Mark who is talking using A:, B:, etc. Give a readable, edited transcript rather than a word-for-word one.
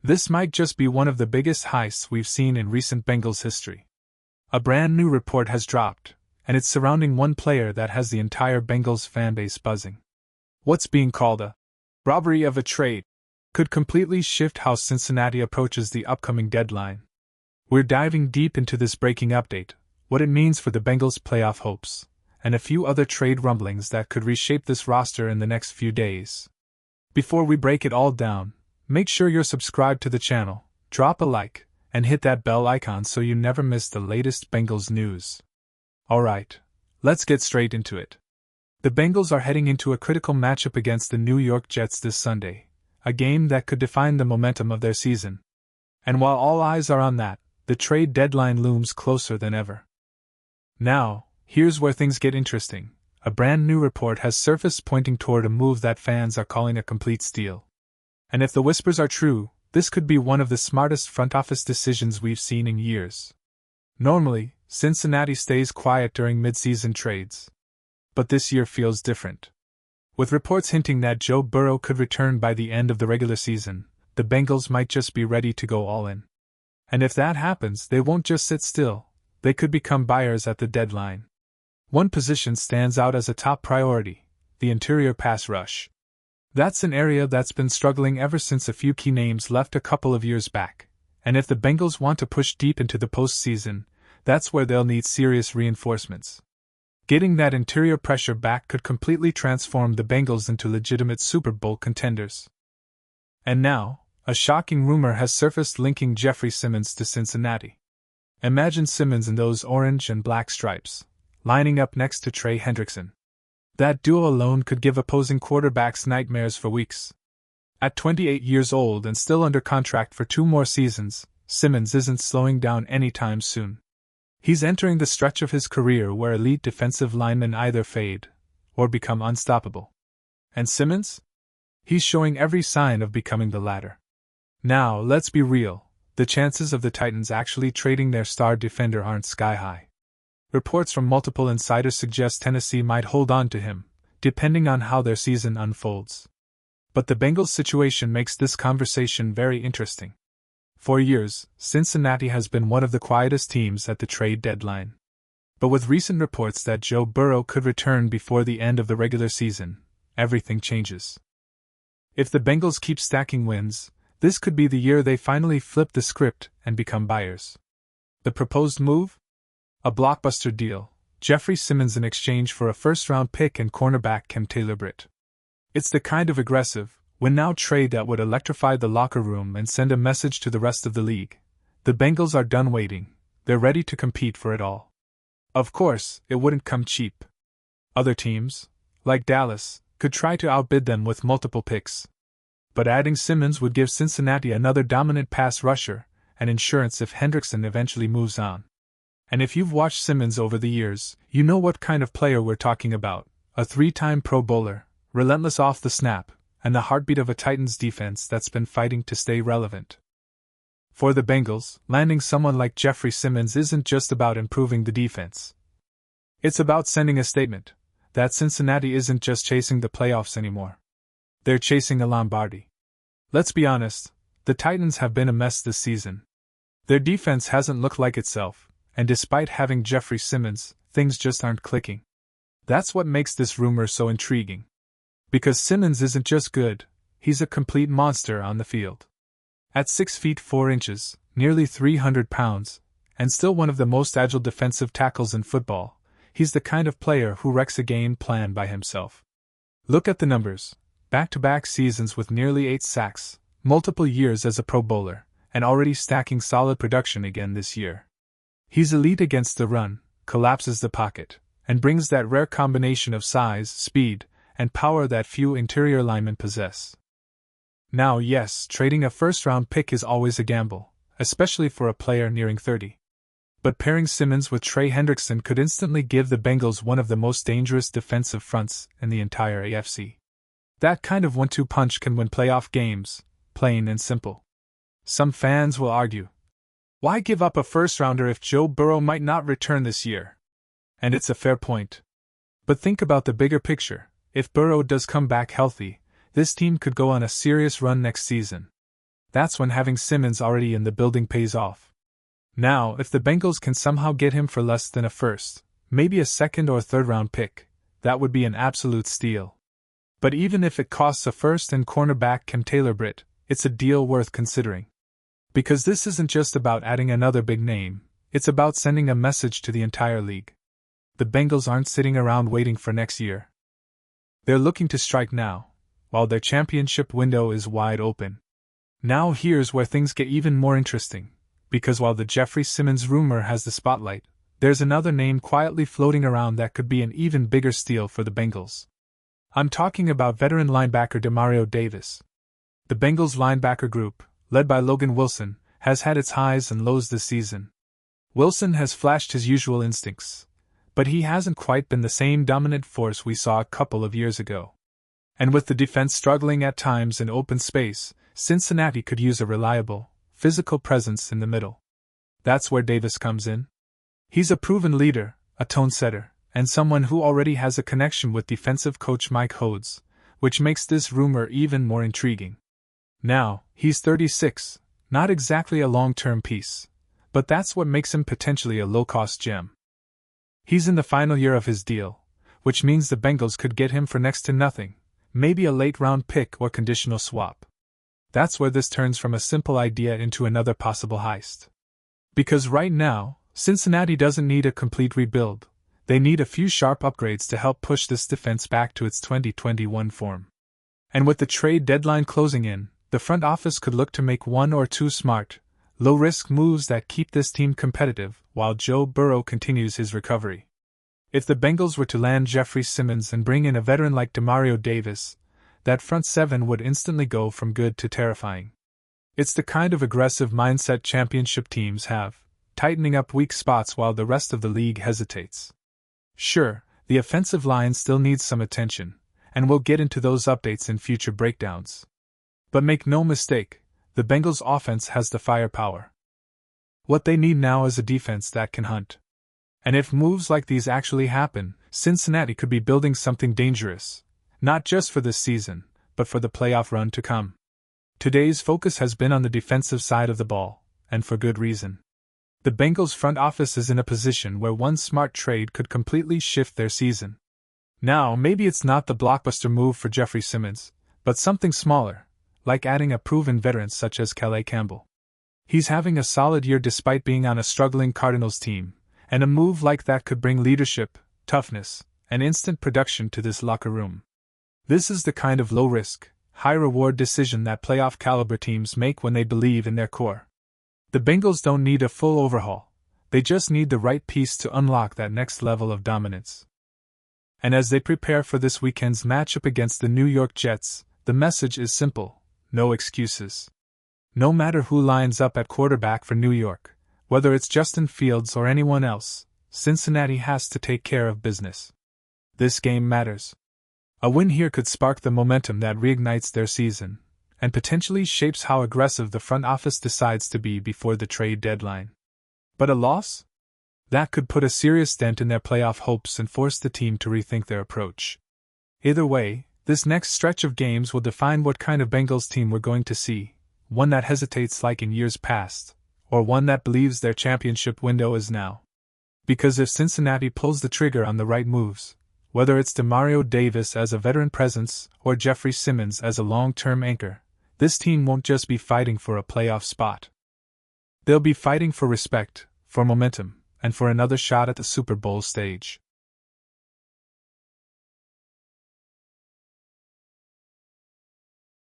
A: This might just be one of the biggest heists we've seen in recent Bengals history. A brand new report has dropped, and it's surrounding one player that has the entire Bengals fanbase buzzing. What's being called a robbery of a trade could completely shift how Cincinnati approaches the upcoming deadline. We're diving deep into this breaking update, what it means for the Bengals' playoff hopes, and a few other trade rumblings that could reshape this roster in the next few days. Before we break it all down, make sure you're subscribed to the channel, drop a like, and hit that bell icon so you never miss the latest Bengals news. Alright, let's get straight into it. The Bengals are heading into a critical matchup against the New York Jets this Sunday, a game that could define the momentum of their season. And while all eyes are on that, the trade deadline looms closer than ever. Now, here's where things get interesting. A brand new report has surfaced pointing toward a move that fans are calling a complete steal. And if the whispers are true, this could be one of the smartest front office decisions we've seen in years. Normally, Cincinnati stays quiet during mid-season trades. But this year feels different. With reports hinting that Joe Burrow could return by the end of the regular season, the Bengals might just be ready to go all in. And if that happens, they won't just sit still, they could become buyers at the deadline. One position stands out as a top priority: the interior pass rush. That's an area that's been struggling ever since a few key names left a couple of years back, and if the Bengals want to push deep into the postseason, that's where they'll need serious reinforcements. Getting that interior pressure back could completely transform the Bengals into legitimate Super Bowl contenders. And now, a shocking rumor has surfaced linking Jeffery Simmons to Cincinnati. Imagine Simmons in those orange and black stripes, lining up next to Trey Hendrickson. That duo alone could give opposing quarterbacks nightmares for weeks. At 28 years old and still under contract for 2 more seasons, Simmons isn't slowing down anytime soon. He's entering the stretch of his career where elite defensive linemen either fade or become unstoppable. And Simmons? He's showing every sign of becoming the latter. Now, let's be real, the chances of the Titans actually trading their star defender aren't sky high. Reports from multiple insiders suggest Tennessee might hold on to him, depending on how their season unfolds. But the Bengals' situation makes this conversation very interesting. For years, Cincinnati has been one of the quietest teams at the trade deadline. But with recent reports that Joe Burrow could return before the end of the regular season, everything changes. If the Bengals keep stacking wins, this could be the year they finally flip the script and become buyers. The proposed move? A blockbuster deal: Jeffery Simmons in exchange for a first-round pick and cornerback Cam Taylor-Britt. It's the kind of aggressive, win-now trade that would electrify the locker room and send a message to the rest of the league. The Bengals are done waiting, they're ready to compete for it all. Of course, it wouldn't come cheap. Other teams, like Dallas, could try to outbid them with multiple picks. But adding Simmons would give Cincinnati another dominant pass rusher, and insurance if Hendrickson eventually moves on. And if you've watched Simmons over the years, you know what kind of player we're talking about: a 3-time Pro Bowler, relentless off the snap, and the heartbeat of a Titans defense that's been fighting to stay relevant. For the Bengals, landing someone like Jeffery Simmons isn't just about improving the defense. It's about sending a statement that Cincinnati isn't just chasing the playoffs anymore. They're chasing a Lombardi. Let's be honest, the Titans have been a mess this season. Their defense hasn't looked like itself, and despite having Jeffery Simmons, things just aren't clicking. That's what makes this rumor so intriguing. Because Simmons isn't just good, he's a complete monster on the field. At 6 feet 4 inches, nearly 300 pounds, and still one of the most agile defensive tackles in football, he's the kind of player who wrecks a game plan by himself. Look at the numbers: back-to-back seasons with nearly 8 sacks, multiple years as a Pro Bowler, and already stacking solid production again this year. He's elite against the run, collapses the pocket, and brings that rare combination of size, speed, and power that few interior linemen possess. Now, yes, trading a first-round pick is always a gamble, especially for a player nearing 30. But pairing Simmons with Trey Hendrickson could instantly give the Bengals one of the most dangerous defensive fronts in the entire AFC. That kind of 1-2 punch can win playoff games, plain and simple. Some fans will argue, why give up a first-rounder if Joe Burrow might not return this year? And it's a fair point. But think about the bigger picture. If Burrow does come back healthy, this team could go on a serious run next season. That's when having Simmons already in the building pays off. Now, if the Bengals can somehow get him for less than a first, maybe a second or third round pick, that would be an absolute steal. But even if it costs a first and cornerback Cam Taylor-Britt, it's a deal worth considering. Because this isn't just about adding another big name, it's about sending a message to the entire league. The Bengals aren't sitting around waiting for next year. They're looking to strike now, while their championship window is wide open. Now here's where things get even more interesting, because while the Jeffery Simmons rumor has the spotlight, there's another name quietly floating around that could be an even bigger steal for the Bengals. I'm talking about veteran linebacker Demario Davis. The Bengals linebacker group, led by Logan Wilson, has had its highs and lows this season. Wilson has flashed his usual instincts, but he hasn't quite been the same dominant force we saw a couple of years ago. And with the defense struggling at times in open space, Cincinnati could use a reliable, physical presence in the middle. That's where Davis comes in. He's a proven leader, a tone setter, and someone who already has a connection with defensive coach Mike Hodes, which makes this rumor even more intriguing. Now, he's 36, not exactly a long-term piece, but that's what makes him potentially a low-cost gem. He's in the final year of his deal, which means the Bengals could get him for next to nothing, maybe a late-round pick or conditional swap. That's where this turns from a simple idea into another possible heist. Because right now, Cincinnati doesn't need a complete rebuild, they need a few sharp upgrades to help push this defense back to its 2021 form. And with the trade deadline closing in, the front office could look to make one or two smart, low-risk moves that keep this team competitive while Joe Burrow continues his recovery. If the Bengals were to land Jeffery Simmons and bring in a veteran like Demario Davis, that front seven would instantly go from good to terrifying. It's the kind of aggressive mindset championship teams have, tightening up weak spots while the rest of the league hesitates. Sure, the offensive line still needs some attention, and we'll get into those updates in future breakdowns. But make no mistake, the Bengals' offense has the firepower. What they need now is a defense that can hunt. And if moves like these actually happen, Cincinnati could be building something dangerous, not just for this season, but for the playoff run to come. Today's focus has been on the defensive side of the ball, and for good reason. The Bengals' front office is in a position where one smart trade could completely shift their season. Now, maybe it's not the blockbuster move for Jeffery Simmons, but something smaller, like adding a proven veteran such as Calais Campbell. He's having a solid year despite being on a struggling Cardinals team, and a move like that could bring leadership, toughness, and instant production to this locker room. This is the kind of low-risk, high-reward decision that playoff-caliber teams make when they believe in their core. The Bengals don't need a full overhaul, they just need the right piece to unlock that next level of dominance. And as they prepare for this weekend's matchup against the New York Jets, the message is simple: no excuses. No matter who lines up at quarterback for New York, whether it's Justin Fields or anyone else, Cincinnati has to take care of business. This game matters. A win here could spark the momentum that reignites their season, and potentially shapes how aggressive the front office decides to be before the trade deadline. But a loss? That could put a serious dent in their playoff hopes and force the team to rethink their approach. Either way, this next stretch of games will define what kind of Bengals team we're going to see, one that hesitates like in years past, or one that believes their championship window is now. Because if Cincinnati pulls the trigger on the right moves, whether it's Demario Davis as a veteran presence or Jeffery Simmons as a long-term anchor, this team won't just be fighting for a playoff spot. They'll be fighting for respect, for momentum, and for another shot at the Super Bowl stage.